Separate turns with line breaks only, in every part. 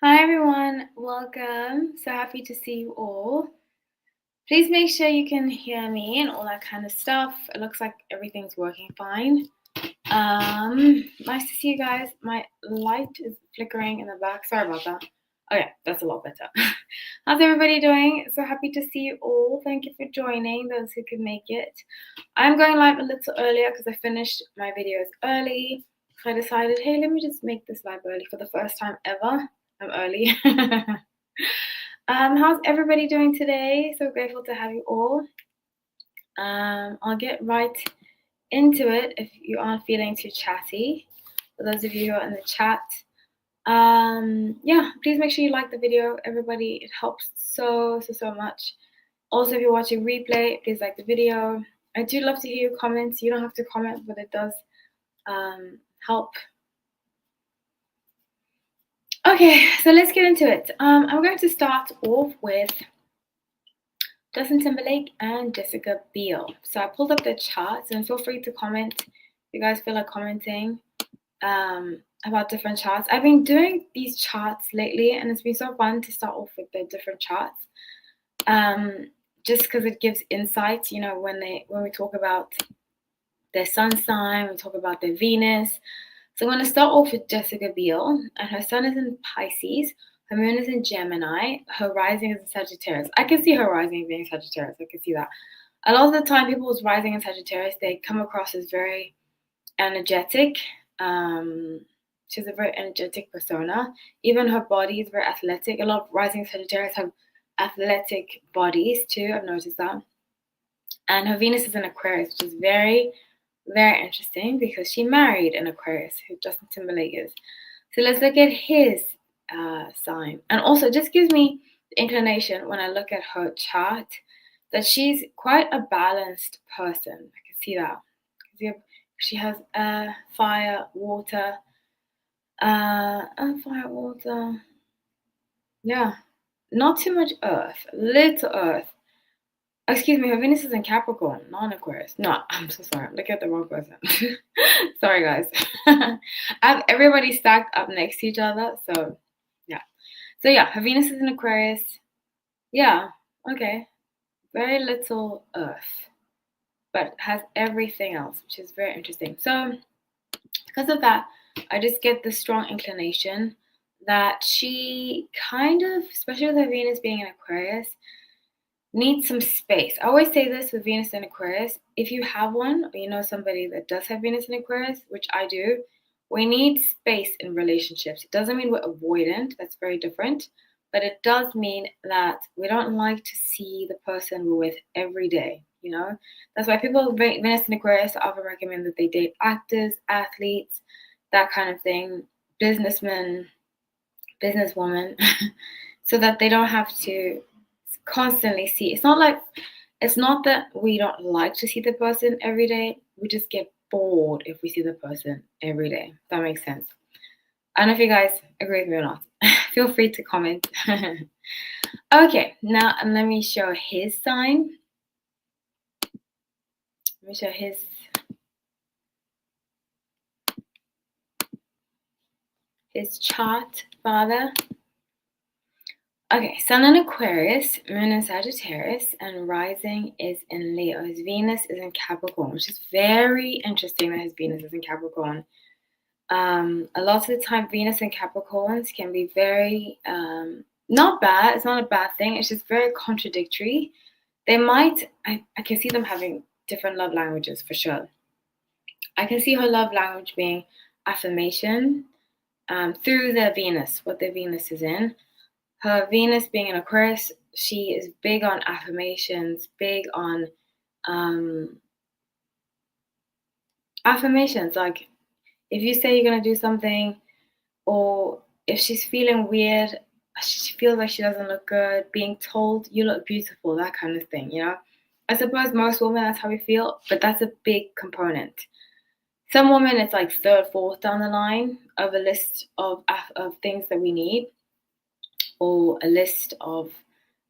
Hi everyone, welcome. So happy to see you all. Please make sure you can hear me and all that kind of stuff. It looks like everything's working fine. Nice to see you guys. My light is flickering in the back. Sorry about that. Okay, that's a lot better. How's everybody doing? So happy to see you all. Thank you for joining, those who could make it. I'm going live a little earlier because I finished my videos early. So I decided, hey, let me just make this live early for the first time ever. I'm early. How's everybody doing today? So grateful to have you all. I'll get right into it if you aren't feeling too chatty. For those of you who are in the chat, yeah, please make sure you like the video, everybody. It helps so much. Also, if you're watching replay, please like the video. I do love to hear your comments. You don't have to comment, but it does help. Okay, so let's get into it. I'm going to start off with Justin Timberlake and Jessica Biel. So I pulled up the charts, and feel free to comment if you guys feel like commenting about different charts. I've been doing these charts lately, and it's been so fun to start off with the different charts. Just because it gives insight, you know, when we talk about their sun sign, we talk about their Venus. So I'm going to start off with Jessica Biel, and her sun is in Pisces, her moon is in Gemini, her rising is in Sagittarius. I can see her rising being Sagittarius, I can see that. A lot of the time, people who's rising in Sagittarius, they come across as very energetic. She's a very energetic persona. Even her body is very athletic. A lot of rising Sagittarius have athletic bodies too, I've noticed that. And her Venus is in Aquarius, which is very interesting because she married an Aquarius, who Justin Timberlake is. So let's look at his sign. And also, it just gives me the inclination when I look at her chart that she's quite a balanced person. I can see that. She has fire, water. Fire, water. Yeah. Not too much earth. Little earth. Excuse me, her Venus is in Capricorn, not in Aquarius. No, I'm so sorry. I'm looking at the wrong person. Sorry, guys. I have everybody stacked up next to each other, so yeah. So yeah, her Venus is in Aquarius. Yeah, okay. Very little Earth, but has everything else, which is very interesting. So because of that, I just get the strong inclination that she kind of, especially with her Venus being in Aquarius, needs some space. I always say this with Venus in Aquarius. If you have one, or you know somebody that does have Venus in Aquarius, which I do, we need space in relationships. It doesn't mean we're avoidant. That's very different. But it does mean that we don't like to see the person we're with every day, you know? That's why people with Venus in Aquarius often recommend that they date actors, athletes, that kind of thing, businessmen, businesswomen, so that they don't have to constantly see. It's not that we don't like to see the person every day. We just get bored if we see the person every day. That makes sense. I don't know if you guys agree with me or not. Feel free to comment. Okay, now let me show his sign. Let me show his chart, father. Okay, Sun in Aquarius, Moon in Sagittarius, and Rising is in Leo. His Venus is in Capricorn, which is very interesting that his Venus is in Capricorn. A lot of the time, Venus and Capricorns can be very, not bad. It's not a bad thing. It's just very contradictory. They might, I can see them having different love languages for sure. I can see her love language being affirmation through their Venus, what their Venus is in. Her Venus being in Aquarius, she is big on affirmations, big on affirmations. Like if you say you're going to do something, or if she's feeling weird, she feels like she doesn't look good, being told you look beautiful, that kind of thing, you know? I suppose most women, that's how we feel, but that's a big component. Some women, it's like third, fourth down the line of a list of things that we need, or a list of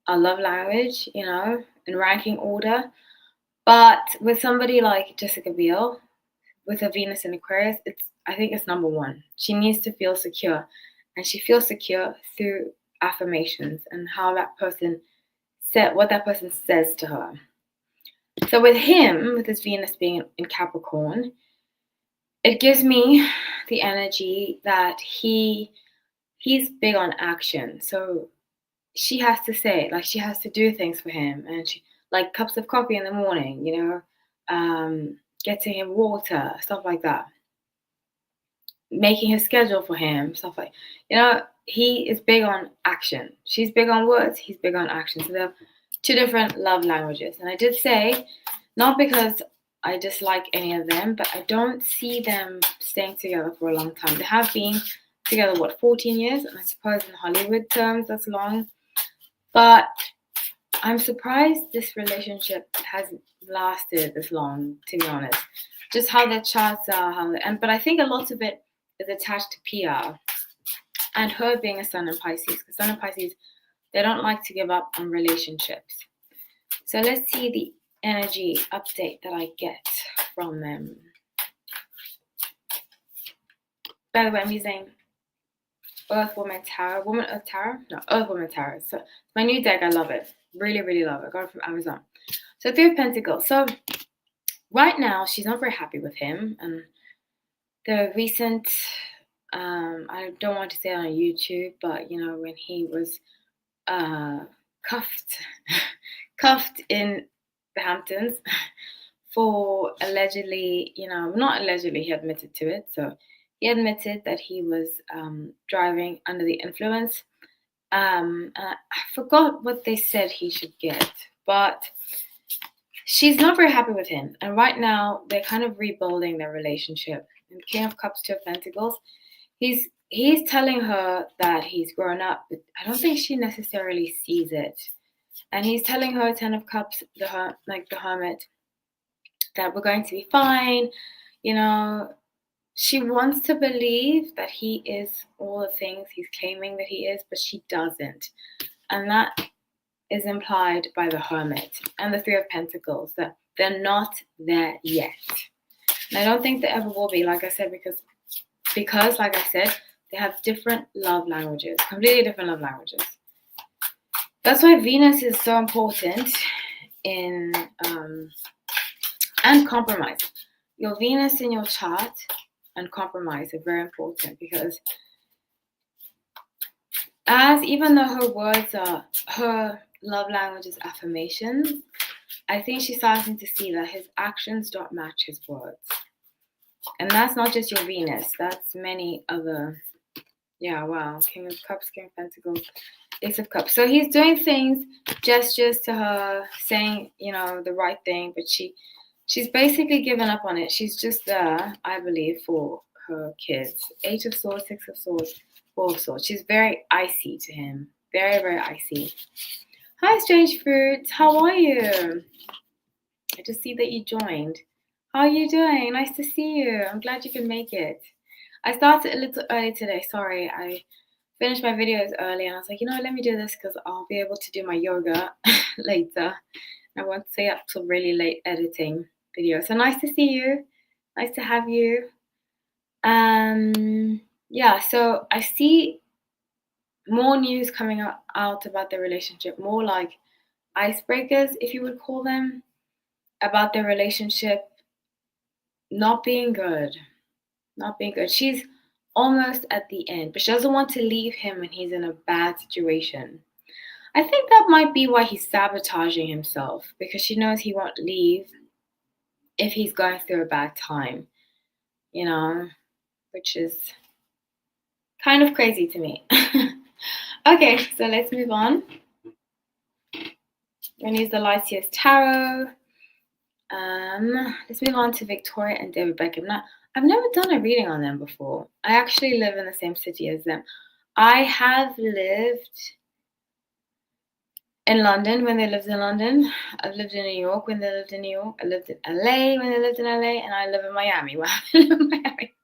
our love language, you know, in ranking order. But with somebody like Jessica Biel, with her Venus in Aquarius, I think it's number one. She needs to feel secure and she feels secure through affirmations and how that person said what that person says to her. So with him, with his Venus being in Capricorn, it gives me the energy that he's big on action. So she has to say, like, she has to do things for him, and she like cups of coffee in the morning, getting him water, stuff like that, making his schedule for him, stuff like, he is big on action. She's big on words, he's big on action. So they're two different love languages. And I did say, not because I dislike any of them, but I don't see them staying together for a long time. They have been together, 14 years? And I suppose in Hollywood terms, that's long. But I'm surprised this relationship hasn't lasted this long, to be honest. Just how their charts are, but I think a lot of it is attached to PR and her being a Sun in Pisces. Because Sun in Pisces, they don't like to give up on relationships. So let's see the energy update that I get from them. By the way, I'm using Earth Woman Tarot. Woman Earth Tarot? No, Earth Woman Tarot. So my new deck, I love it. Really, really love it. I got it from Amazon. So Three of Pentacles. So right now, she's not very happy with him. And the recent, I don't want to say it on YouTube, but, when he was cuffed in the Hamptons for allegedly, not allegedly, he admitted to it. So he admitted that he was driving under the influence. I forgot what they said he should get, but she's not very happy with him. And right now, they're kind of rebuilding their relationship. And King of Cups, Two of Pentacles, he's telling her that he's grown up, but I don't think she necessarily sees it. And he's telling her, Ten of Cups, the Hermit, that we're going to be fine. She wants to believe that he is all the things he's claiming that he is, but she doesn't. And that is implied by the Hermit and the Three of Pentacles, that they're not there yet. And I don't think they ever will be, like I said, because like I said, they have different love languages, completely different love languages. That's why Venus is so important in and compromise. Your Venus in your chart and compromise are very important, because even though her words are, her love language is affirmations, I think she's starting to see that his actions don't match his words. And that's not just your Venus, that's many other, King of Cups, King of Pentacles, Ace of Cups. So he's doing things, gestures to her, saying, the right thing, but she's basically given up on it. She's just there, I believe, for her kids. Eight of Swords, Six of Swords, Four of Swords. She's very icy to him. Very, very icy. Hi, Strange Fruit. How are you? I just see that you joined. How are you doing? Nice to see you. I'm glad you can make it. I started a little early today. Sorry, I finished my videos early, and I was like, let me do this because I'll be able to do my yoga later. I won't stay up till really late editing videos. So nice to see you. Nice to have you. So I see more news coming out about the relationship, more like icebreakers, if you would call them, about their relationship not being good. She's almost at the end, but she doesn't want to leave him when he's in a bad situation. I think that might be why he's sabotaging himself, because she knows he won't leave if he's going through a bad time, which is kind of crazy to me. Okay, so let's move on. I'm going to use the Light Years Tarot. Let's move on to Victoria and David Beckham. Now, I've never done a reading on them before. I actually live in the same city as them. I have lived in London when they lived in London. I've lived in New York when they lived in New York. I lived in LA when they lived in LA. And I live in Miami when I live in Miami.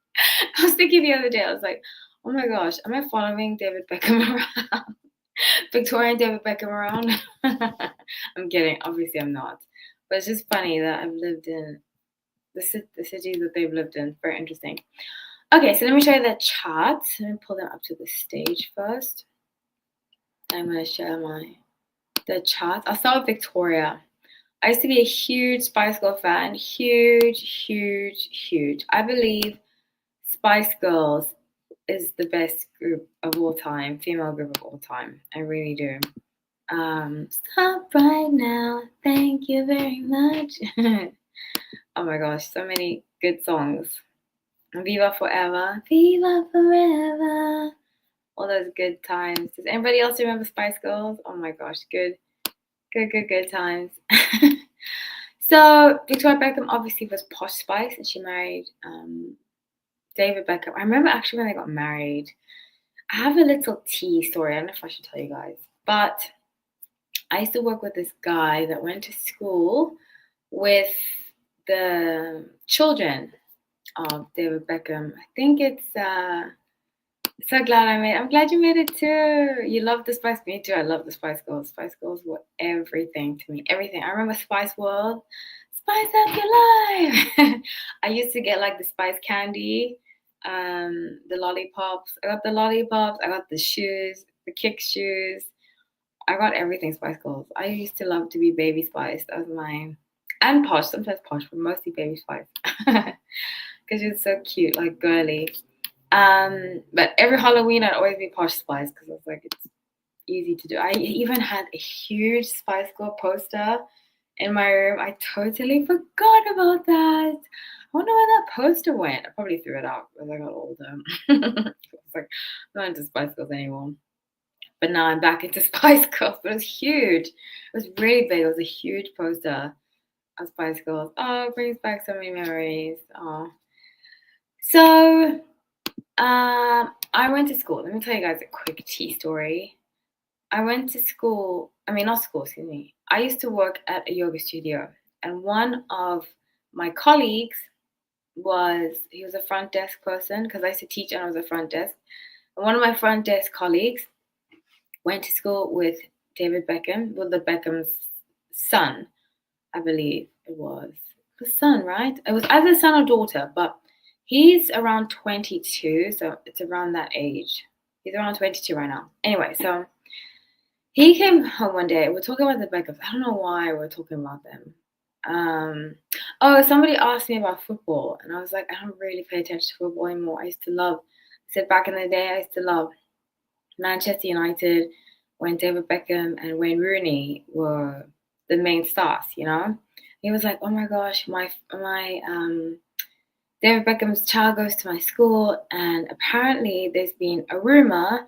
I was thinking the other day, I was like, oh my gosh, am I following David Beckham around? Victoria and David Beckham around? I'm kidding. Obviously, I'm not. But it's just funny that I've lived in the cities that they've lived in. Very interesting. Okay, so let me show you the charts. Let me pull them up to the stage first. I'm going to share the charts. I'll start with Victoria. I used to be a huge Spice Girl fan. Huge, huge, huge. I believe Spice Girls is the best group of all time, female group of all time. I really do. Stop right now. Thank you very much. Oh my gosh, so many good songs. Viva Forever. Viva Forever. All those good times. Does anybody else remember Spice Girls? Oh my gosh, good times. So Victoria Beckham obviously was Posh Spice, and she married David Beckham. I remember actually when they got married. I have a little tea story. I don't know if I should tell you guys, but I used to work with this guy that went to school with the children of David Beckham. I think it's so glad I'm glad you made it too. You love the Spice. Me too. I love the Spice Girls. Spice Girls were everything to me. Everything. I remember Spice World. Spice up your life. I used to get like the Spice candy, the lollipops. I got the lollipops. I got the shoes, the kick shoes. I got everything Spice Girls. I used to love to be Baby Spice. That was mine. And Posh, sometimes Posh, but mostly Baby Spice. Because she was so cute, like girly. But every Halloween I'd always be Posh Spice because I was like, it's easy to do. I even had a huge Spice Girl poster in my room. I totally forgot about that. I wonder where that poster went. I probably threw it out as I got older. It's like, I'm not into Spice Girls anymore. But now I'm back into Spice Girls. But it was huge. It was really big. It was a huge poster of Spice Girls. Oh, it brings back so many memories. Oh. So, I went to school. Let me tell you guys a quick tea story. I went to school. I mean, not school, excuse me. I used to work at a yoga studio. And one of my colleagues he was a front desk person because I used to teach and I was a front desk. And one of my front desk colleagues went to school with David Beckham, with the Beckham's son, I believe it was. The son, right? It was either son or daughter, but he's around 22, so it's around that age. He's around 22 right now. Anyway, so he came home one day. We're talking about the Beckhams. I don't know why we're talking about them. Somebody asked me about football, and I was like, I don't really pay attention to football anymore. I said back in the day, I used to love Manchester United when David Beckham and Wayne Rooney were the main stars, you know? He was like, oh my gosh, my David Beckham's child goes to my school, and apparently there's been a rumor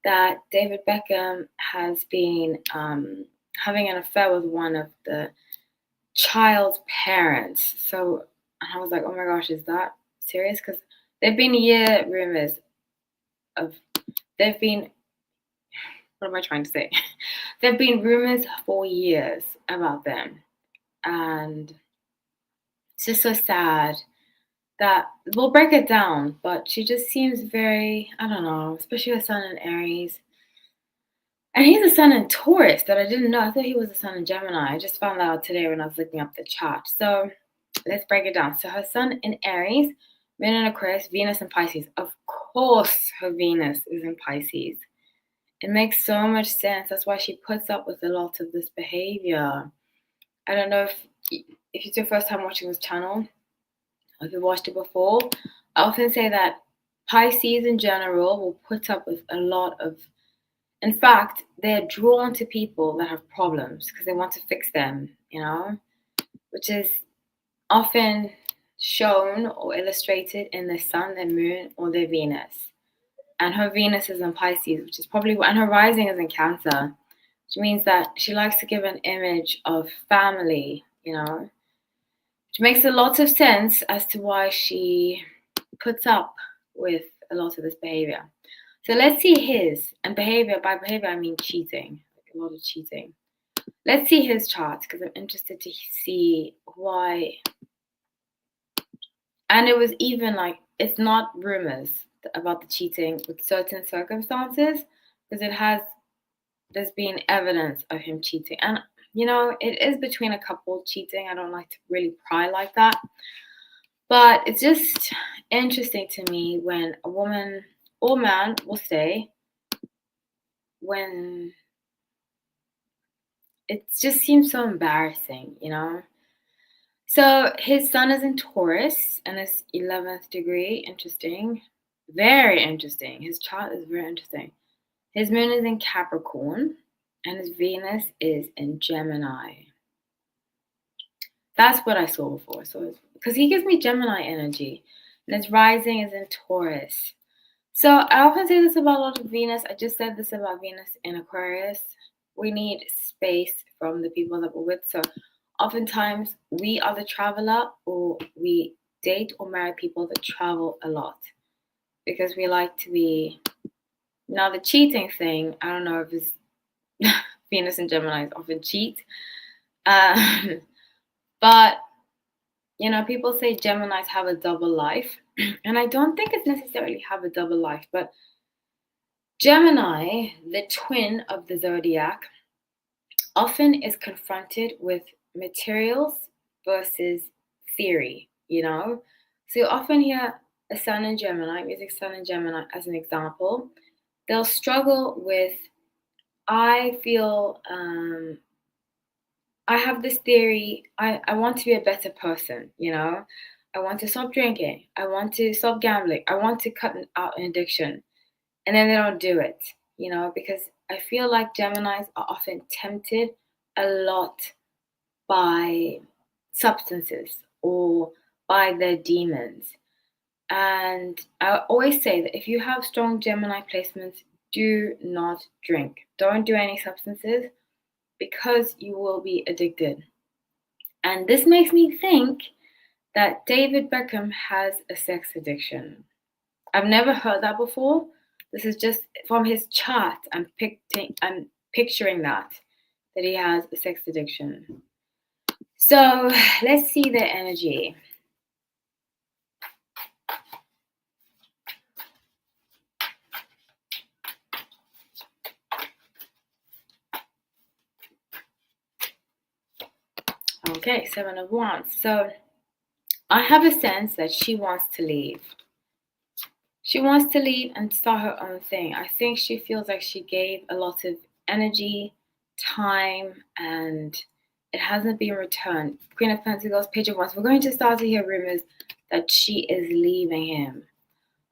that David Beckham has been having an affair with one of the child's parents. So, and I was like, oh my gosh, is that serious? Because there've been rumors of, there've been, what am I trying to say? There've been rumors for years about them. And it's just so sad that we'll break it down, but she just seems very, I don't know, especially her son in Aries. And he's a sun in Taurus that I didn't know. I thought he was a sun in Gemini. I just found that out today when I was looking up the chart. So let's break it down. So her sun in Aries, Moon in Aquarius, Venus in Pisces. Of course, her Venus is in Pisces. It makes so much sense. That's why she puts up with a lot of this behavior. I don't know if it's your first time watching this channel, or if you've watched it before. I often say that Pisces in general will put up with a lot of, in fact, they're drawn to people that have problems because they want to fix them, you know, which is often shown or illustrated in their sun, their moon, or their Venus. And her Venus is in Pisces, which is probably, and her rising is in Cancer, which means that she likes to give an image of family, you know, which makes a lot of sense as to why she puts up with a lot of this behavior. So let's see his, and behavior, by behavior I mean cheating, like a lot of cheating. Let's see his chart because I'm interested to see why. And it was even like, it's not rumors about the cheating with certain circumstances, because there's been evidence of him cheating. And, you know, it is between a couple cheating. I don't like to really pry like that. But it's just interesting to me when a woman or man will stay when it just seems so embarrassing, you know? So his sun is in Taurus and his 11th degree. Interesting. Very interesting. His chart is very interesting. His moon is in Capricorn and his Venus is in Gemini. That's what I saw before. So, because he gives me Gemini energy and his rising is in Taurus. So, I often say this about a lot of Venus. I just said this about Venus in Aquarius. We need space from the people that we're with. So, oftentimes we are the traveler, or we date or marry people that travel a lot because we like to be. Now, the cheating thing, I don't know if it's Venus and Gemini often cheat. But, you know, people say Geminis have a double life. And I don't think it's necessarily have a double life, but Gemini, the twin of the zodiac, often is confronted with materials versus theory, you know? So you often hear a sun in Gemini, music sun in Gemini as an example. They'll struggle with, I feel, I have this theory, I want to be a better person, you know? I want to stop drinking. I want to stop gambling. I want to cut out an addiction. And then they don't do it, you know, because I feel like Geminis are often tempted a lot by substances or by their demons. And I always say that if you have strong Gemini placements, do not drink. Don't do any substances because you will be addicted. And this makes me think that David Beckham has a sex addiction. I've never heard that before. This is just from his chart. I'm picturing that he has a sex addiction. So let's see their energy. Okay, Seven of Wands. So I have a sense that she wants to leave. She wants to leave and start her own thing. I think she feels like she gave a lot of energy, time, and it hasn't been returned. Queen of Pentacles, Page of Wands. We're going to start to hear rumors that she is leaving him.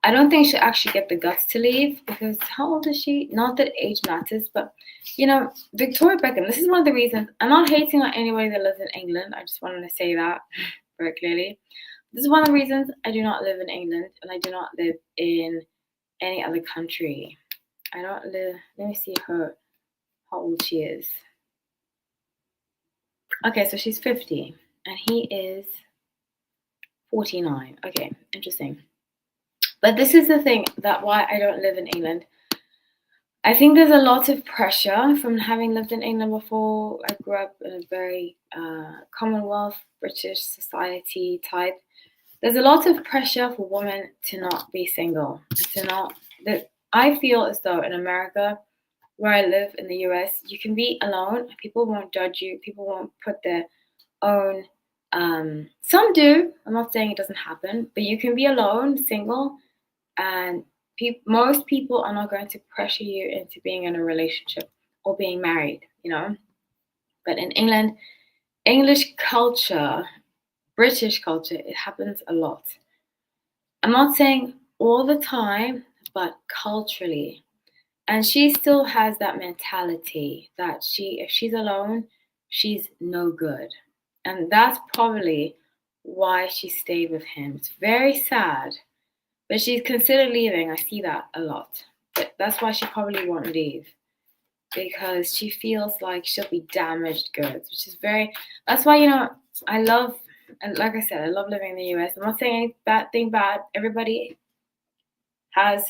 I don't think she'll actually get the guts to leave because how old is she? Not that age matters, but you know, Victoria Beckham, this is one of the reasons. I'm not hating on anybody that lives in England. I just wanted to say that very clearly. This is one of the reasons I do not live in England and I do not live in any other country. I don't live, let me see her, how old she is. Okay, so she's 50 and he is 49. Okay, interesting. But this is the thing that why I don't live in England. I think there's a lot of pressure from having lived in England before. I grew up in a very Commonwealth, British society type. There's a lot of pressure for women to not be single. I feel as though in America, where I live in the US, you can be alone. People won't judge you. People won't put their own. Some do. I'm not saying it doesn't happen, but you can be alone, single, and most people are not going to pressure you into being in a relationship or being married, you know. But in England, English culture, British culture, it happens a lot. I'm not saying all the time, but culturally. And she still has that mentality that if she's alone, she's no good. And that's probably why she stayed with him. It's very sad. But she's considered leaving. I see that a lot. But that's why she probably won't leave. Because she feels like she'll be damaged goods, which is that's why, you know, I love, and like I said, I love living in the US. I'm not saying anything bad. Everybody has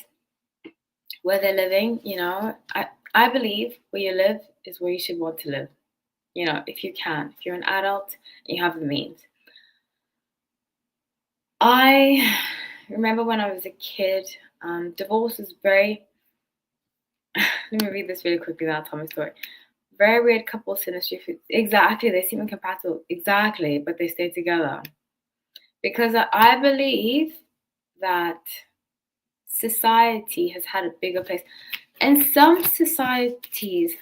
where they're living, you know. I believe where you live is where you should want to live. You know, if you can. If you're an adult and you have the means. I remember when I was a kid, divorce was very, let me read this really quickly, then I'll tell my story. Very weird couple synastry. Exactly, they seem incompatible. Exactly, but they stay together. because I believe that society has had a bigger place. In some societies,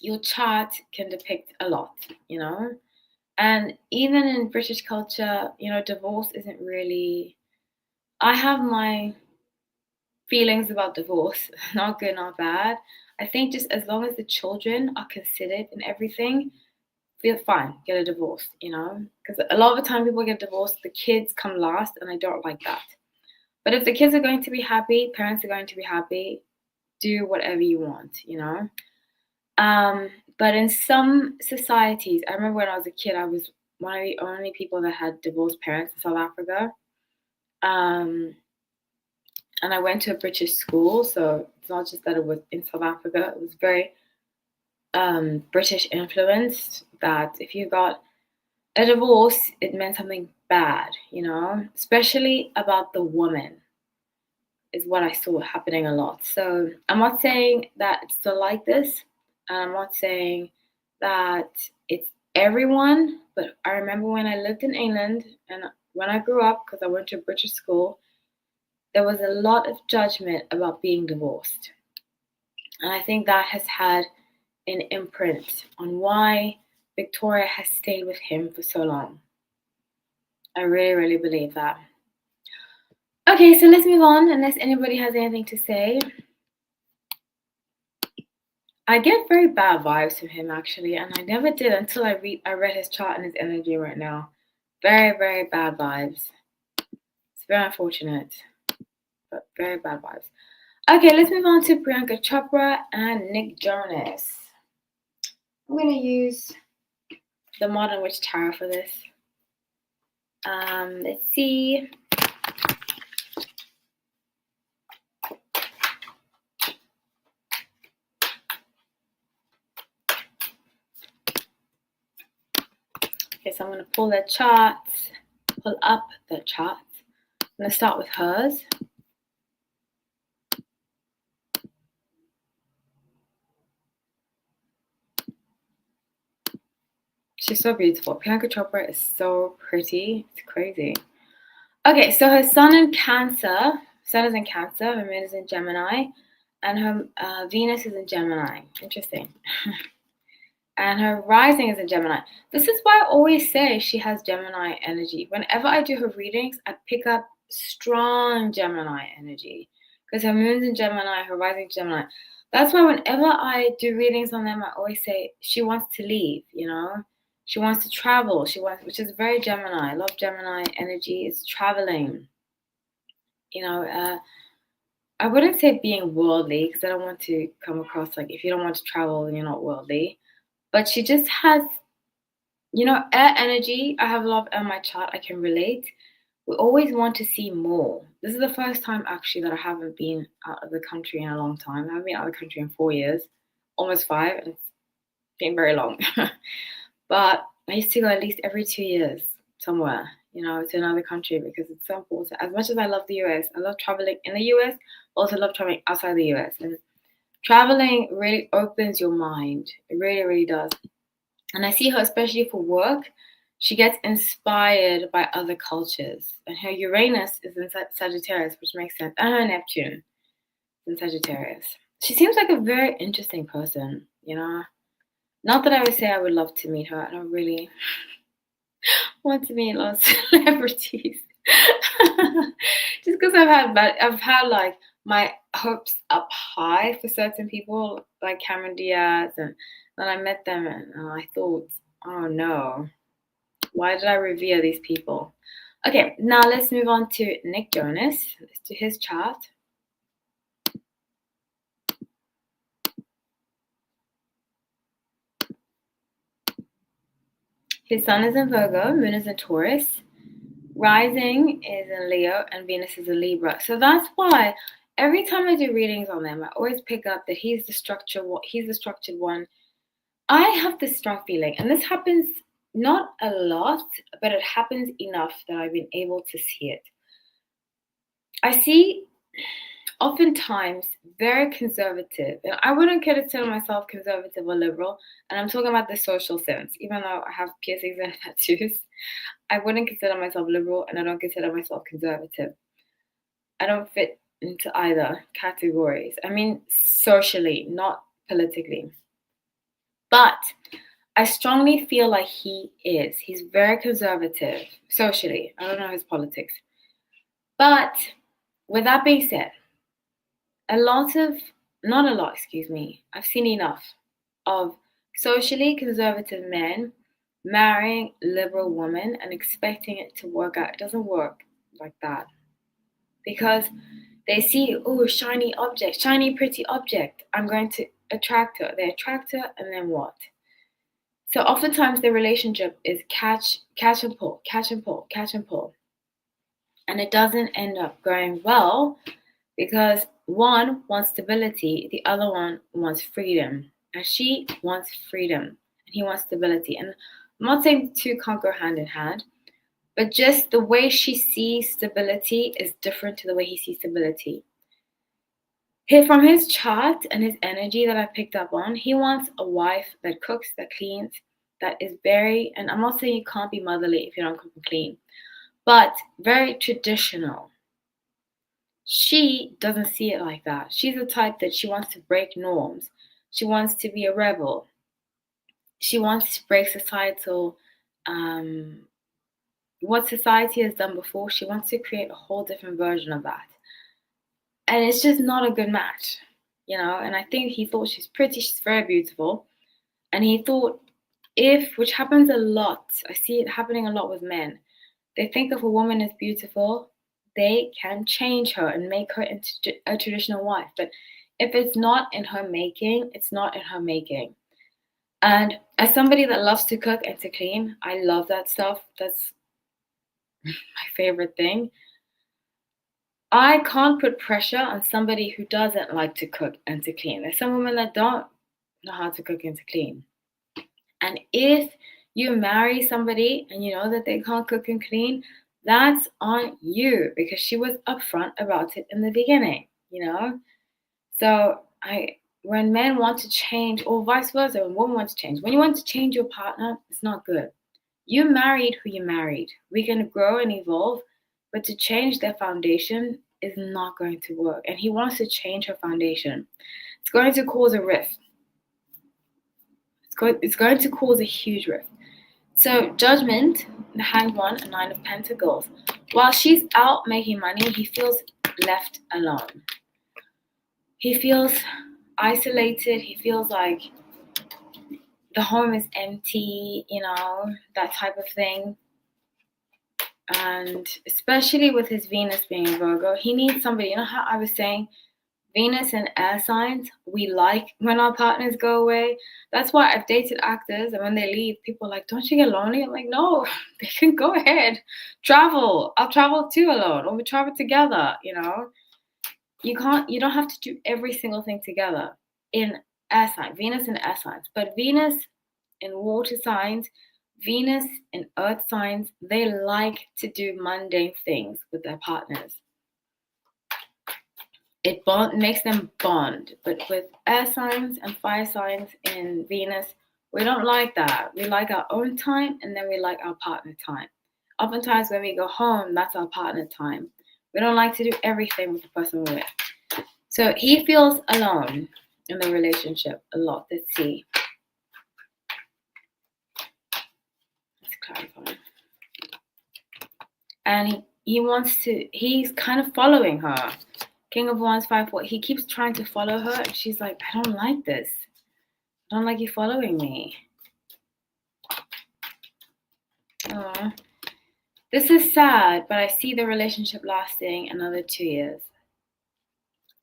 your chart can depict a lot, you know? And even in British culture, you know, divorce isn't really. I have my feelings about divorce, not good, not bad. I think just as long as the children are considered in everything, feel fine, get a divorce, you know? Because a lot of the time people get divorced, the kids come last, and I don't like that. But if the kids are going to be happy, parents are going to be happy, do whatever you want, you know? But in some societies, I remember when I was a kid, I was one of the only people that had divorced parents in South Africa. And I went to a British school, so it's not just that it was in South Africa, it was very British influenced, that if you got a divorce, it meant something bad, you know, especially about the woman, is what I saw happening a lot. So I'm not saying that it's still like this. I'm not saying that it's everyone, but I remember when I lived in England and when I grew up, because I went to a British school, there was a lot of judgment about being divorced. And I think that has had an imprint on why Victoria has stayed with him for so long. I really, really believe that. Okay, so let's move on, unless anybody has anything to say. I get very bad vibes from him, actually, and I never did until I read his chart and his energy right now. Very, very bad vibes. It's very unfortunate, but very bad vibes. Okay, let's move on to Priyanka Chopra and Nick Jonas. I'm going to use the Modern Witch Tarot for this. Let's see. Okay, so I'm going to pull up the charts. I'm going to start with hers. She's so beautiful. Priyanka Chopra is so pretty. It's crazy. Okay, so her sun is in Cancer, her moon is in Gemini, and her Venus is in Gemini. Interesting. And her rising is in Gemini. This is why I always say she has Gemini energy. Whenever I do her readings, I pick up strong Gemini energy because her moon's in Gemini, her rising Gemini. That's why whenever I do readings on them, I always say she wants to leave, you know? She wants to travel. Which is very Gemini. I love Gemini energy. It's traveling. You know, I wouldn't say being worldly because I don't want to come across like if you don't want to travel, then you're not worldly. But she just has, you know, air energy. I have a lot of air in my chart. I can relate. We always want to see more. This is the first time actually that I haven't been out of the country in a long time. I haven't been out of the country in 4 years, almost 5, and it's been very long. But I used to go at least every 2 years somewhere, you know, to another country because it's so important. As much as I love the US, I love traveling in the US, also love traveling outside the US. And traveling really opens your mind. It really, really does. And I see her, especially for work, she gets inspired by other cultures. And her Uranus is in Sagittarius, which makes sense. And her Neptune is in Sagittarius. She seems like a very interesting person, you know. Not that I would say I would love to meet her. I don't really want to meet a lot of celebrities. Just because I've had like my hopes up high for certain people, like Cameron Diaz, and then I met them and I thought, oh no, why did I revere these people? Okay, now let's move on to Nick Jonas. Let's do his chart. His sun is in Virgo, moon is in Taurus, rising is in Leo, and Venus is in Libra. So that's why every time I do readings on them, I always pick up that he's the structured one. I have this strong feeling, and this happens not a lot, but it happens enough that I've been able to see it. I see oftentimes very conservative, and I wouldn't consider myself conservative or liberal, and I'm talking about the social sense, even though I have piercings and tattoos. I wouldn't consider myself liberal, and I don't consider myself conservative. I don't fit into either categories. I mean, socially, not politically. But I strongly feel like he is. He's very conservative socially. I don't know his politics. But with that being said, I've seen enough of socially conservative men marrying liberal women and expecting it to work out. It doesn't work like that. Because they see, oh, shiny object, shiny, pretty object. I'm going to attract her. They attract her, and then what? So oftentimes the relationship is catch and pull, catch and pull, catch and pull. And it doesn't end up going well because one wants stability, the other one wants freedom. And she wants freedom, and he wants stability. And I'm not saying the two can't go hand in hand, but just the way she sees stability is different to the way he sees stability. From his chart and his energy that I picked up on, he wants a wife that cooks, that cleans, that is very, and I'm not saying you can't be motherly if you don't cook and clean, but very traditional. She doesn't see it like that. She's the type that she wants to break norms. She wants to be a rebel. She wants to break societal, what society has done before. She wants to create a whole different version of that. And it's just not a good match, and I think he thought she's pretty, she's very beautiful. And he thought which happens a lot, I see it happening a lot with men. They think if a woman is beautiful, they can change her and make her into a traditional wife. But if it's not in her making, it's not in her making. And as somebody that loves to cook and to clean, I love that stuff. That's my favorite thing. I can't put pressure on somebody who doesn't like to cook and to clean. There's some women that don't know how to cook and to clean. And if you marry somebody and you know that they can't cook and clean, that's on you because she was upfront about it in the beginning, So when men want to change, or vice versa, when women want to change, when you want to change your partner, it's not good. You married who you married. We can grow and evolve, but to change their foundation is not going to work. And he wants to change her foundation. It's going to cause a rift. It's going to cause a huge rift. So Judgment, the Hanged One, a Nine of Pentacles. While she's out making money, he feels left alone. He feels isolated. He feels like the home is empty, that type of thing. And especially with his Venus being in Virgo, he needs somebody. You know how I was saying Venus and air signs, we like when our partners go away. That's why I've dated actors, and when they leave, people are like, don't you get lonely? I'm like, no, they can go ahead. Travel. I'll travel too alone, or we travel together, You don't have to do every single thing together in air signs, Venus and air signs. But Venus in water signs, Venus in earth signs, they like to do mundane things with their partners. It makes them bond. But with air signs and fire signs in Venus, we don't like that. We like our own time, and then we like our partner time. Oftentimes when we go home, that's our partner time. We don't like to do everything with the person we're with. So he feels alone in the relationship a lot. Let's see. Let's clarify. And he's kind of following her. King of Wands, 5-4. He keeps trying to follow her, and she's like, I don't like this. I don't like you following me. Oh, this is sad, but I see the relationship lasting another 2 years.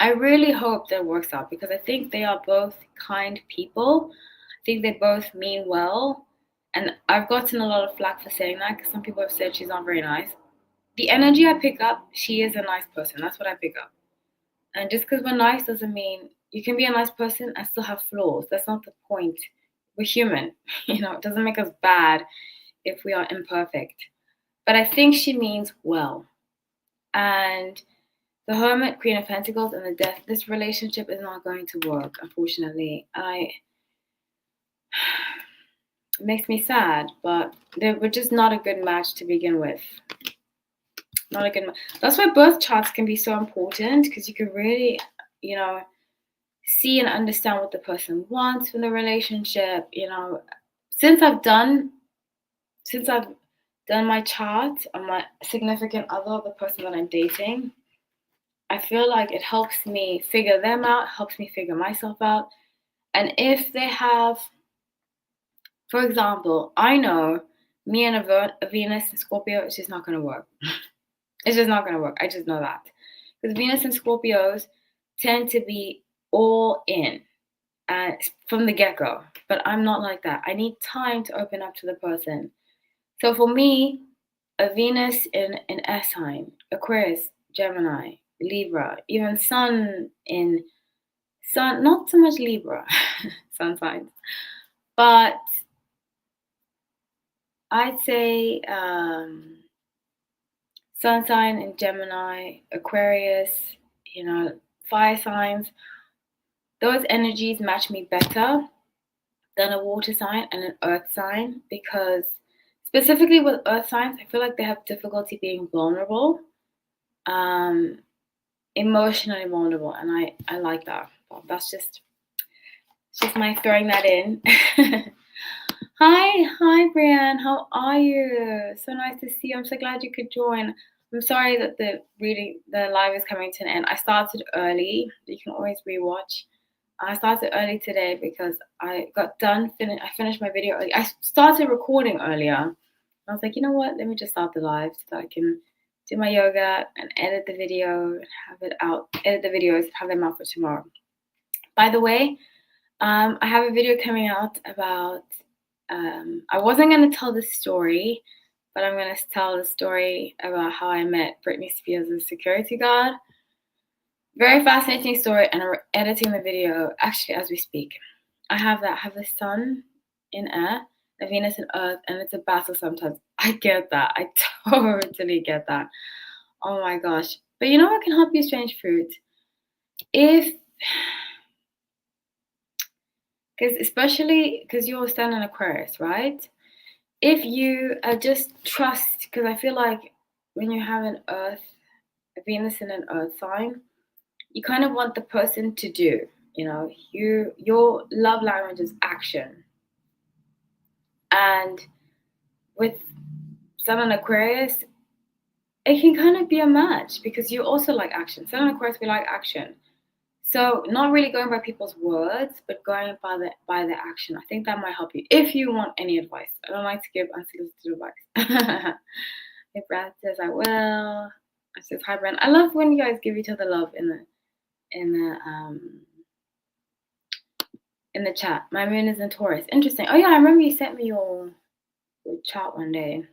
I really hope that works out because I think they are both kind people. I think they both mean well. And I've gotten a lot of flack for saying that because some people have said she's not very nice. The energy I pick up, she is a nice person. That's what I pick up. And just because we're nice doesn't mean you can be a nice person and still have flaws. That's not the point. We're human. It doesn't make us bad if we are imperfect. But I think she means well. And the Hermit, Queen of Pentacles, and the Death, this relationship is not going to work, unfortunately. makes me sad, but they were just not a good match to begin with. Not a good match. That's why birth charts can be so important, because you can really, see and understand what the person wants from the relationship. Since I've done my chart on my significant other, the person that I'm dating, I feel like it helps me figure them out, helps me figure myself out. And if they have, for example, I know me and a Venus and Scorpio, it's just not going to work. It's just not going to work. I just know that. Because Venus and Scorpios tend to be all in from the get-go. But I'm not like that. I need time to open up to the person. So for me, a Venus in an air sign, Aquarius, Gemini, Libra, even Sun, not so much Libra, sun signs, but I'd say sun sign in Gemini, Aquarius, fire signs, those energies match me better than a water sign and an earth sign, because specifically with earth signs, I feel like they have difficulty being vulnerable, emotionally vulnerable, and I like that. Well, that's just my throwing that in. Hi, Brianne. How are you? So nice to see you. I'm so glad you could join. I'm sorry that the live is coming to an end. I started early. You can always rewatch. I started early today because I got done. I finished my video early. I started recording earlier. I was like, you know what? Let me just start the live so that I can do my yoga and edit the video and have it out. Edit the videos, have them out for tomorrow. By the way, I have a video coming out about. I wasn't going to tell this story, but I'm going to tell the story about how I met Britney Spears' security guard. Very fascinating story, and I'm editing the video actually as we speak. I have the sun in air, a Venus in earth, and it's a battle sometimes. I get that. I totally get that. Oh my gosh. But you know what can help you, strange fruit? Especially because you're standing in Aquarius, right? If you just trust, because I feel like when you have a Venus in an earth sign, you kind of want the person to do, your love language is action. And with Sun and Aquarius, it can kind of be a match because you also like action. Sun and Aquarius, we like action. So not really going by people's words, but going by the action. I think that might help you if you want any advice. I don't like to give unsolicited advice. If Brad says I will, I says hi, Brad. I love when you guys give each other love in the chat. My moon is in Taurus. Interesting. Oh yeah, I remember you sent me your chart one day. I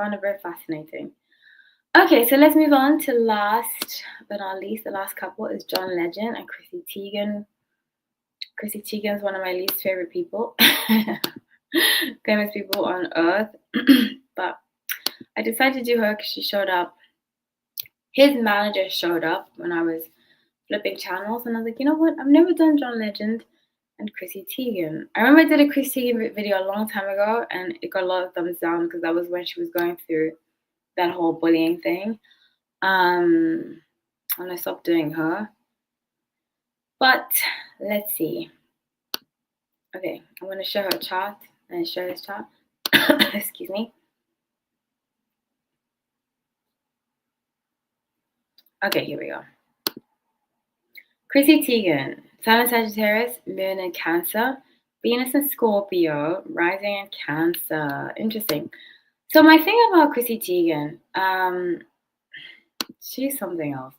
found it very fascinating. Okay, so let's move on to last but not least. The last couple is John Legend and Chrissy Teigen. Chrissy Teigen is one of my least favorite people. Famous people on earth. But I decided to do her because she showed up. His manager showed up when I was flipping channels, and I was like, you know what? I've never done John Legend and Chrissy Teigen. I remember I did a Chrissy Teigen video a long time ago, and it got a lot of thumbs down because that was when she was going through that whole bullying thing. And I stopped doing her. But let's see. Okay, I'm going to show her a chart and show this chart. Excuse me. Okay, here we go. Chrissy Teigen, Sun in Sagittarius, Moon in Cancer, Venus in Scorpio, rising in Cancer. Interesting. So my thing about Chrissy Teigen, she's something else.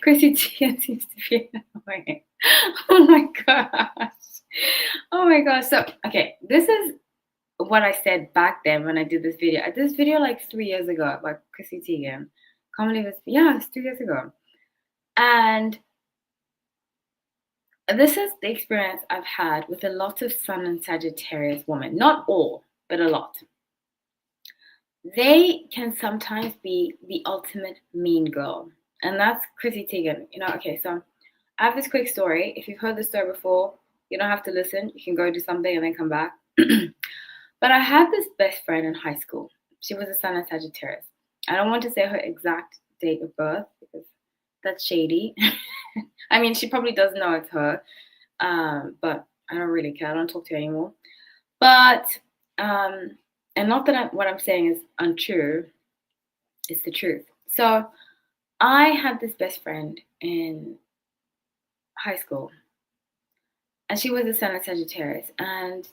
Chrissy Teigen seems to be annoying. Oh my gosh. So, okay, this is what I said back then when I did this video. I did this video like 3 years ago about Chrissy Teigen. Can't believe it's 3 years ago. And this is the experience I've had with a lot of Sun and Sagittarius women. Not all, but a lot. They can sometimes be the ultimate mean girl. And that's Chrissy Teigen. Okay, so I have this quick story. If you've heard the story before, You don't have to listen. You can go do something and then come back. But I had this best friend in high school. She was a Sun and Sagittarius. I don't want to say her exact date of birth because that's shady. I mean, she probably does know it's her, but I don't really care. I don't talk to her anymore. But and not that what I'm saying is untrue. It's the truth. So I had this best friend in high school, and she was a Sun and Sagittarius, and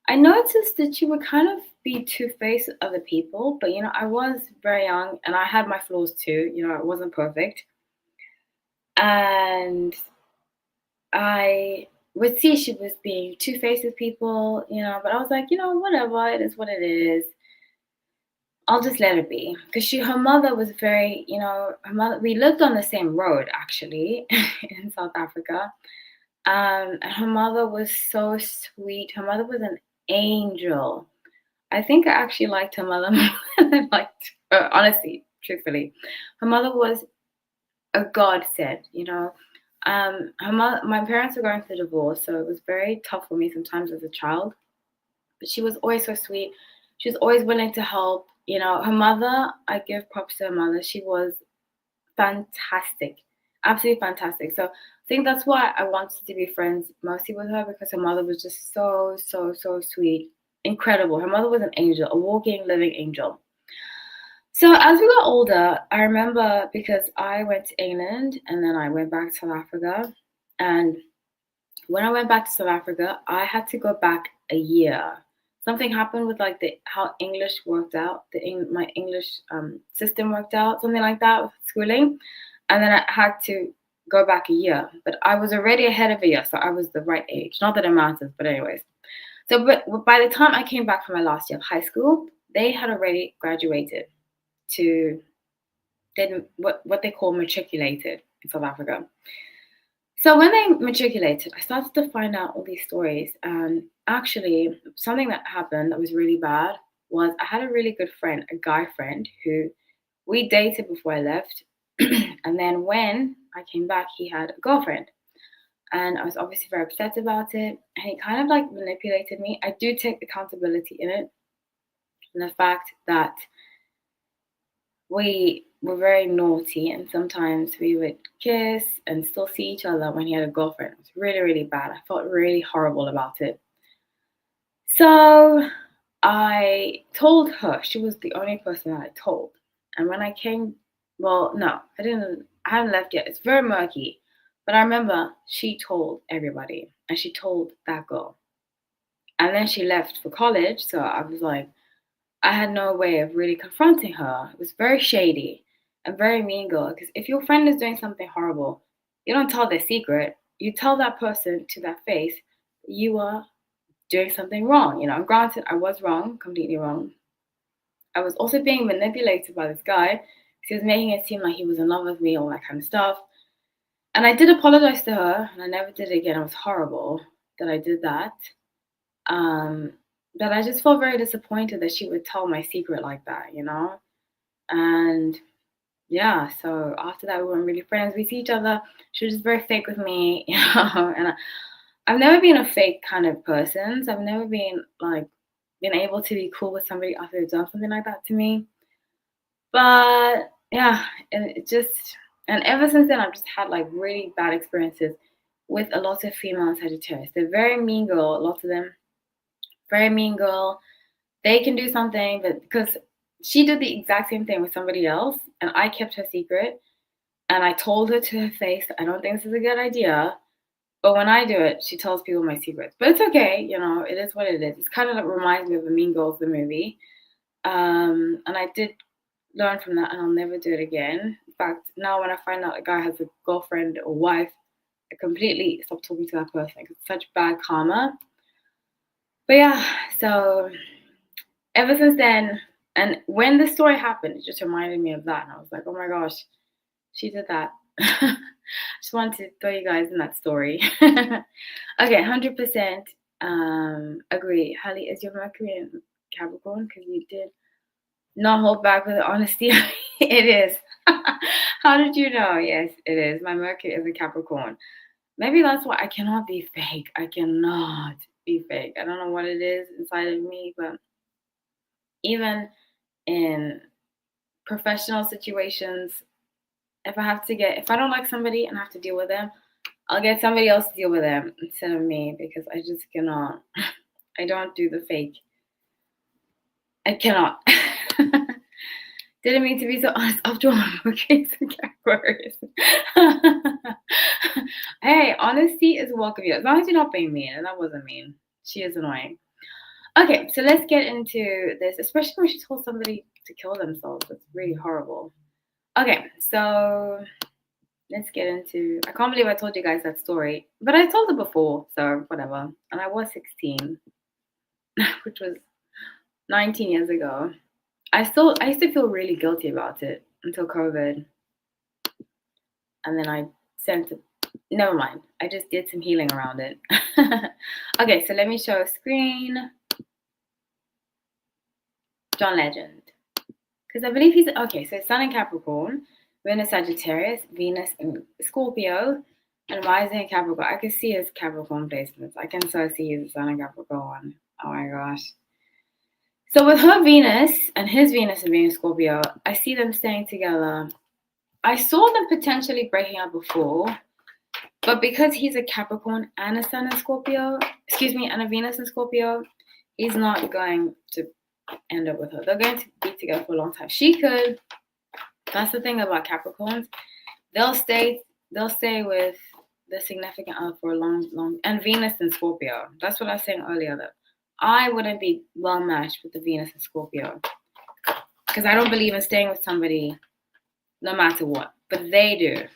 I noticed that she would kind of be two-faced with other people, but I was very young and I had my flaws too. I wasn't perfect, and I would see she was being two-faced with people, but I was like, whatever, it is what it is. I'll just let it be. Because her mother was very, her mother, we lived on the same road actually in South Africa. And her mother was so sweet. Her mother was an angel. I think I actually liked her mother more than I liked her, honestly, truthfully. Her mother was a godsend. My parents were going through divorce, so it was very tough for me sometimes as a child. But she was always so sweet. She was always willing to help. Her mother, I give props to her mother. She was fantastic, absolutely fantastic. So I think that's why I wanted to be friends mostly with her, because her mother was just so, so, so sweet, incredible. Her mother was an angel, a walking, living angel. So as we got older, I remember because I went to England and then I went back to South Africa. And when I went back to South Africa, I had to go back a year. Something happened with like how English worked out, my English system worked out, something like that with schooling, and then I had to go back a year. But I was already ahead of a year, so I was the right age. Not that it matters, but anyways. So, but by the time I came back from my last year of high school, they had already graduated to what they call matriculated in South Africa. So when they matriculated, I started to find out all these stories. And actually, something that happened that was really bad was I had a really good friend, a guy friend, who we dated before I left. And then when I came back, he had a girlfriend. And I was obviously very upset about it. And he kind of like manipulated me. I do take accountability in it. And the fact that we were very naughty, and sometimes we would kiss and still see each other when he had a girlfriend. It was really, really bad. I felt really horrible about it. So I told her. She was the only person that I told. And when I came, well, no, I hadn't left yet. It's very murky. But I remember she told everybody, and she told that girl. And then she left for college. So I was like, I had no way of really confronting her. It was very shady and very mean girl. Because if your friend is doing something horrible, you don't tell their secret. You tell that person to their face you are doing something wrong. Granted, I was wrong, completely wrong. I was also being manipulated by this guy. He was making it seem like he was in love with me, all that kind of stuff. And I did apologize to her, and I never did it again. It was horrible that I did that. But I just felt very disappointed that she would tell my secret like that. And yeah, so after that, we weren't really friends. We see each other. She was just very fake with me, and I've never been a fake kind of person. So I've never been able to be cool with somebody after they've done something like that to me. But yeah, and ever since then, I've just had like really bad experiences with a lot of female Sagittarius. They're very mean girl, lots of them. Very mean girl. They can do something, but because she did the exact same thing with somebody else, and I kept her secret, and I told her to her face, I don't think this is a good idea. But when I do it, she tells people my secrets. But it's okay, it is what it is. It's kind of like reminds me of the Mean Girls, the movie. And I did learn from that, and I'll never do it again. In fact, now when I find out a guy has a girlfriend or wife, I completely stop talking to that person because it's such bad karma. But yeah, so ever since then, and when the story happened, it just reminded me of that. And I was like, oh my gosh, she did that. Just wanted to throw you guys in that story. Okay, 100% agree. Hallie, is your Mercury in Capricorn? Because you did not hold back with honesty. It is. How did you know? Yes, it is. My Mercury is a Capricorn. Maybe that's why I cannot be fake. I cannot be fake. I don't know what it is inside of me, but even in professional situations, if I don't like somebody and I have to deal with them, I'll get somebody else to deal with them instead of me because I just cannot. I don't do the fake. I cannot. Didn't mean to be so honest. After all, okay, some categories. Hey, honesty is welcome here. As long as you're not being mean, and that wasn't mean. She is annoying. Okay, so let's get into this, especially when she told somebody to kill themselves. That's really horrible. Okay, so let's get into. I can't believe I told you guys that story, but I told it before, so whatever. And I was 16, which was 19 years ago. I used to feel really guilty about it until COVID. And then I sent it. Never mind. I just did some healing around it. Okay, so let me show a screen. John Legend. Because I believe he's okay, so Sun in Capricorn, Venus Sagittarius, Venus in Scorpio, and rising in Capricorn. I can see his Capricorn placements. I can so see his Sun in Capricorn. Oh my gosh. So with her Venus and his Venus and being Scorpio, I see them staying together. I saw them potentially breaking up before, but because he's a Capricorn and a Sun in Scorpio, and a Venus in Scorpio, he's not going to end up with her. They're going to be together for a long time. She could. That's the thing about Capricorns. They'll stay with the significant other for a long, and Venus in Scorpio. That's what I was saying earlier, that I wouldn't be well matched with the Venus in Scorpio because I don't believe in staying with somebody no matter what, but they do.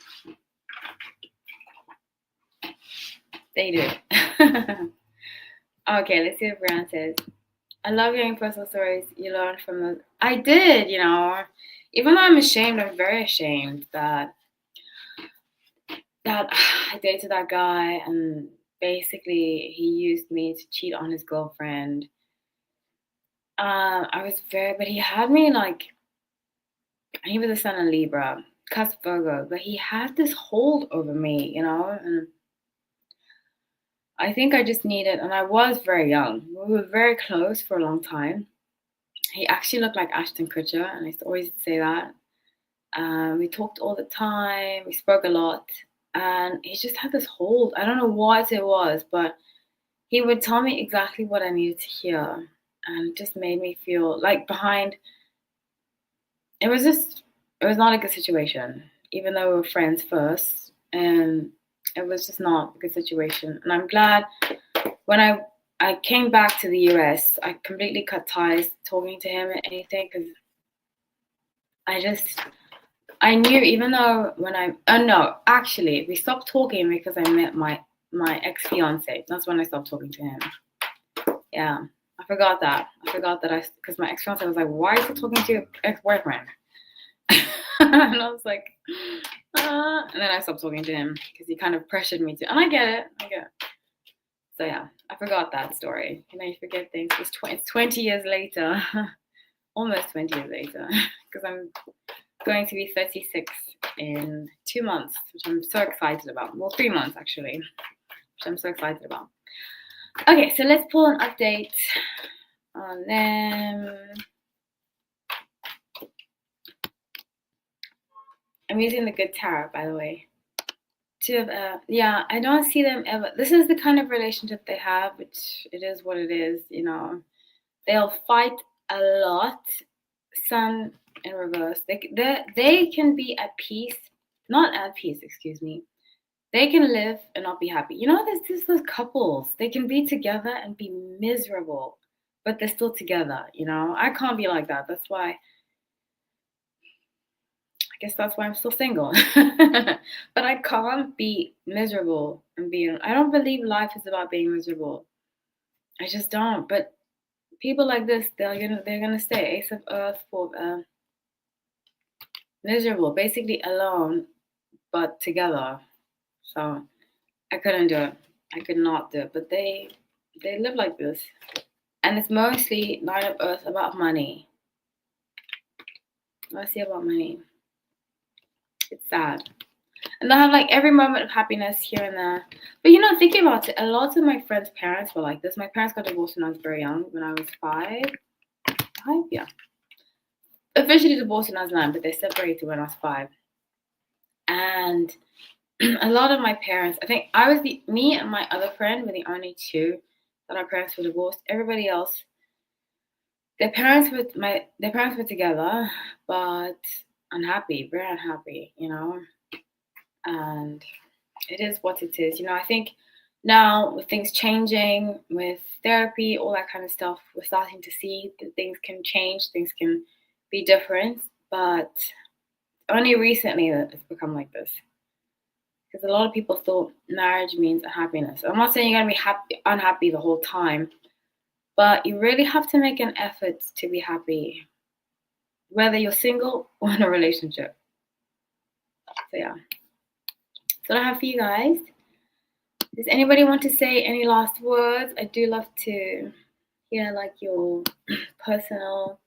They do. Okay, let's see what Brian says. I love hearing personal stories you learn from those. I did, even though I'm ashamed, I'm very ashamed that I dated that guy and basically he used me to cheat on his girlfriend. But he had me he was a Sun in Libra, cusp Virgo, but he had this hold over me, and I think I just needed, and I was very young. We were very close for a long time. He actually looked like Ashton Kutcher, and I used to always say that. We talked all the time. We spoke a lot, and he just had this hold. I don't know what it was, but he would tell me exactly what I needed to hear, and it just made me feel like behind. It was not a good situation, even though we were friends first, and it was just not a good situation. And I'm glad when I came back to the US, I completely cut ties talking to him or anything because I knew, even though actually we stopped talking because I met my ex-fiance. That's when I stopped talking to him. Yeah, I forgot that because my ex-fiance was like, why are you talking to your ex-boyfriend? And I was like, and then I stopped talking to him because he kind of pressured me to, and I get it. So yeah, I forgot that story. You forget things. It's 20 years later, almost 20 years later, because I'm going to be 36 in 2 months, which I'm so excited about. Well, 3 months actually, which I'm so excited about. Okay, so let's pull an update on them. I'm using the good tarot, by the way. I don't see them ever. This is the kind of relationship they have, which it is what it is, They'll fight a lot. Sun in reverse. They can be at peace, not at peace, excuse me. They can live and not be happy. There's those couples. They can be together and be miserable, but they're still together, I can't be like that. That's why I'm still single. But I can't be miserable I don't believe life is about being miserable. I just don't. But people like this, they're gonna stay. Ace of Earth for miserable, basically alone, but together. So I couldn't do it. I could not do it. But they live like this. And it's mostly Nine of Earth about money. Mostly about money. It's sad. And I have like every moment of happiness here and there. But you know, thinking about it, a lot of my friends' parents were like this. My parents got divorced when I was very young, when I was 5. 5, yeah. Officially divorced when I was 9, but they separated when I was 5. And a lot of my parents, I think me and my other friend were the only two that our parents were divorced. Everybody else, their parents were together, but unhappy, very unhappy, you know. And it is what it is. You know, I think now with things changing, with therapy, all that kind of stuff, we're starting to see that things can change, things can be different, but only recently that it's become like this. Because a lot of people thought marriage means happiness. I'm not saying you're gonna be unhappy the whole time, but you really have to make an effort to be happy, whether you're single or in a relationship. So yeah, that's what I have for you guys. Does anybody want to say any last words? I do love to hear like your personal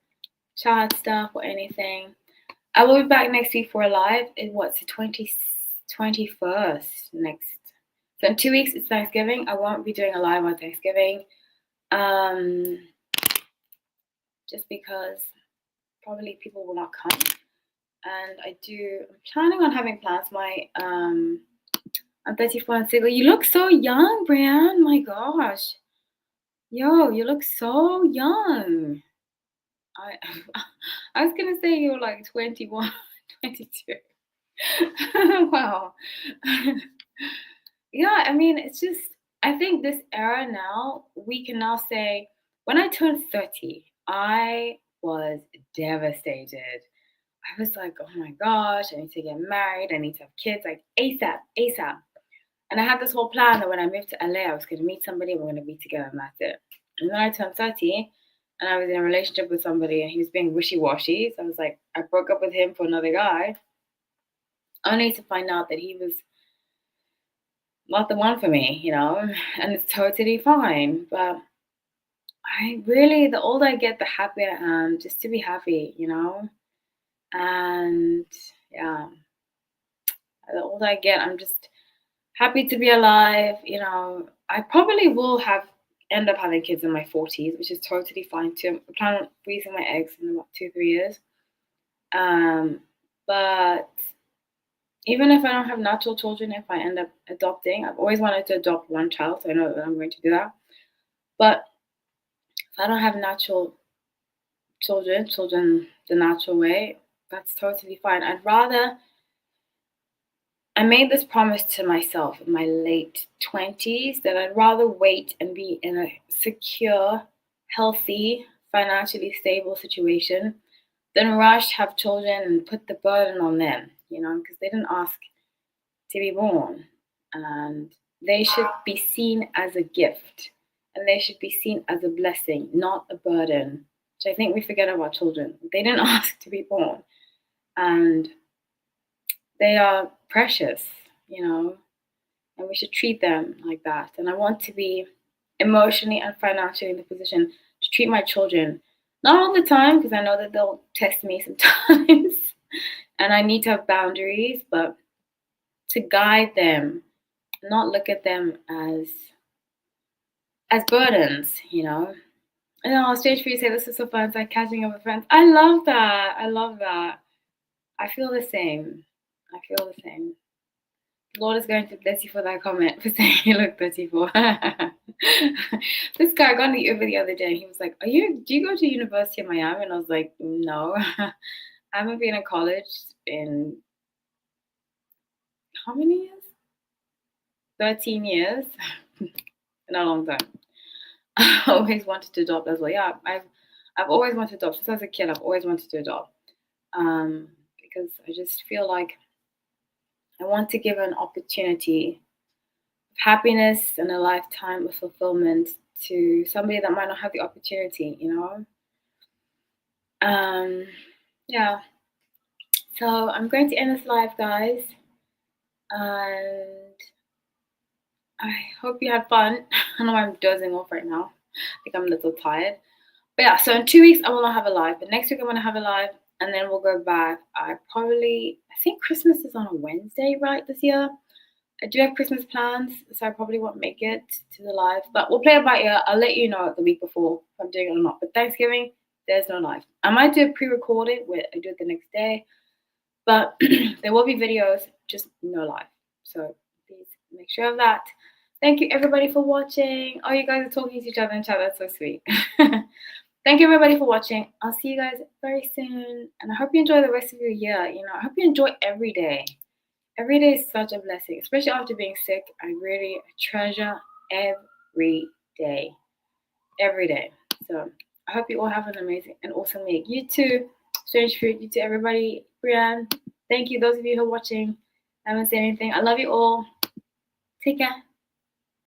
chat stuff or anything. I will be back next week for a live. What's the 21st next? So in 2 weeks it's Thanksgiving. I won't be doing a live on Thanksgiving. Just because probably people will not come. And I'm planning on having plans. I'm 34 and single. You look so young, Brian. My gosh. Yo, you look so young. I was gonna say you're like 21, 22. Wow. Yeah, I mean, it's just, I think this era now, we can now say, when I turned 30, I was devastated. I was like, oh my gosh, I need to get married, I need to have kids, like ASAP, ASAP. And I had this whole plan that when I moved to LA, I was going to meet somebody, we're going to be together, and that's it. And then I turned 30, and I was in a relationship with somebody, and he was being wishy-washy. So I was like, I broke up with him for another guy, only to find out that he was not the one for me, you know, and it's totally fine. But the older I get, the happier I am, just to be happy, you know. And yeah, the older I get, I'm just happy to be alive. You know, I probably will end up having kids in my 40s, which is totally fine too. I plan on freezing my eggs in about 2-3 years. But even if I don't have natural children, if I end up adopting, I've always wanted to adopt one child, so I know that I'm going to do that. But if I don't have natural children the natural way, that's totally fine. I made this promise to myself in my late 20s that I'd rather wait and be in a secure, healthy, financially stable situation than rush, have children, and put the burden on them, you know, because they didn't ask to be born. And they should be seen as a gift, and they should be seen as a blessing, not a burden, which I think we forget about children. They didn't ask to be born. And they are precious, you know, and we should treat them like that. And I want to be emotionally and financially in the position to treat my children, not all the time, because I know that they'll test me sometimes, and I need to have boundaries, but to guide them, not look at them as burdens, you know. And then on stage for you say this is so fun, it's like catching up with friends. I love that. I love that. I feel the same. I feel the same. Lord is going to bless you for that comment, for saying you look 34. This guy got me over the other day and he was like, do you go to University of Miami? And I was like, no. I haven't been in college in how many years? 13 years. In a long time. I always wanted to adopt as well. Yeah, I've always wanted to adopt. Since I was a kid, I've always wanted to adopt. Because I just feel like I want to give an opportunity of happiness and a lifetime of fulfillment to somebody that might not have the opportunity, you know? Yeah. So I'm going to end this live, guys. And I hope you had fun. I know I'm dozing off right now. I think I'm a little tired. But yeah, so in 2 weeks I will not have a live. But next week I'm going to have a live. and then we'll go back. I think Christmas is on a Wednesday, right, this year. I do have Christmas plans, so I probably won't make it to the live, but we'll play it by ear. I'll let you know the week before if I'm doing it or not. But Thanksgiving, there's no live. I might do it pre-recorded where I do it the next day, but there will be videos, just no live. So please make sure of that. Thank you everybody for watching. Oh, you guys are talking to each other in chat. That's so sweet. Thank you everybody for watching. I'll see you guys very soon, and I hope you enjoy the rest of your year. I hope you enjoy every day. Every day is such a blessing, especially after being sick. I really treasure every day. Every day. So I hope you all have an amazing and awesome week. You too, Strange Fruit. You too, everybody. Brianne, thank you. Those of you who are watching, I haven't said anything. I love you all. Take care.